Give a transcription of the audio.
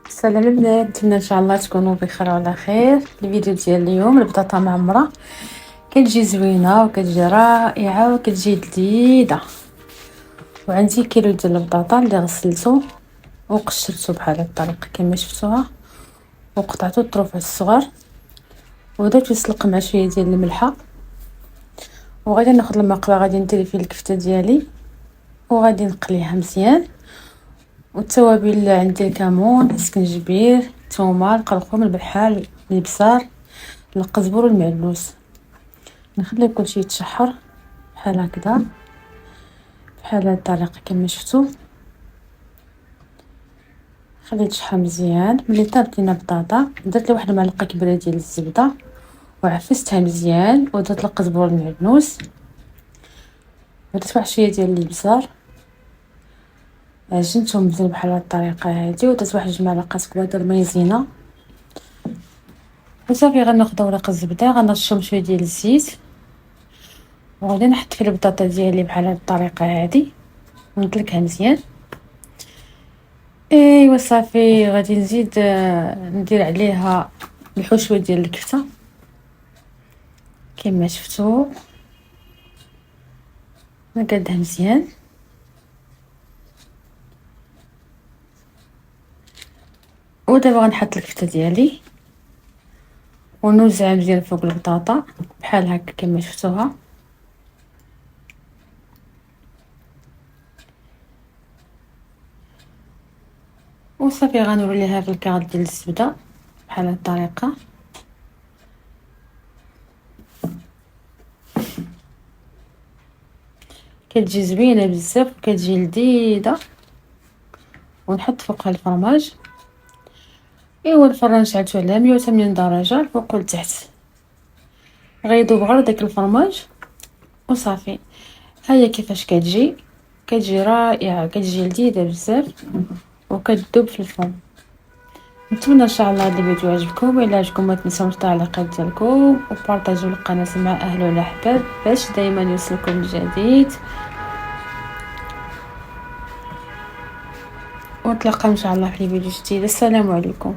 السلام البنات، نتمنى ان شاء الله تكونوا بخير وعلى خير. الفيديو ديال اليوم البطاطا معمره كتجي زوينه وكتجي رائعه وكتجي لذيذه. وعندي كيلو ديال البطاطا اللي غسلته وقشرته بحال هاد الطريقه كما شفتوها، وقطعته الطروف الصغار، ودرت السلق مع شويه ديال الملحه. وغادي ناخذ المقله، غادي ندير فيه الكفته ديالي وغادي نقليها مزيان. والتوابل عندي الكمون، السكنجبير، الثومه، القرقوم، البحال، البصار، القزبر والمعلوس. نخلي كلشي يتشحر بحال هكذا، بحال هاد الطريقه كما شفتوا. خليه يتشحر مزيان. ملي طابت لينا البطاطا درت لي واحد المعلقه كبيره ديال الزبده وعفستها مزيان، ودرت القزبر والمعلوس، ودرت واحد شويه ديال البصار، عجنتهم مزيان بحال هاد الطريقه هادي، ودرت واحد 2 معالق كبار ديال المايزينا. وصافي غناخذ ورق الزبده، غنرشهم شويه ديال الزيت، وغادي نحط في البطاطا ديالي بحال هاد الطريقه هادي ونطلقها مزيان. ايوا صافي غادي نزيد ندير عليها الحشوه ديال الكفته كما شفتوا، نقادها مزيان. ودابا غنحط الكفته ديالي ونوزعها مزيان فوق البطاطا بحال هكا كما شفتوها. وصافي غنوري ليها في الكاغ ديال الزبده بحال هاد الطريقه. كتجي زوينه بزاف وكتجي لذيذه. ونحط فوقها الفرماج. ايوا الفران شعلته على 180 درجه الفوق والتحت، غيذوب غير داك الفرماج وصافي. هيا كيفاش كتجي رائعه، كتجي لذيذه بزاف وكتذوب في الفم. نتمنى ان شاء الله هذا الفيديو عجبكم. الا عجبكم ما تنساوش التعليقات ديالكم وبارطاجيو القناه مع اهل والاحباب باش دائما يوصلكم الجديد. ونتلاقاو ان شاء الله في فيديو جديد. السلام عليكم.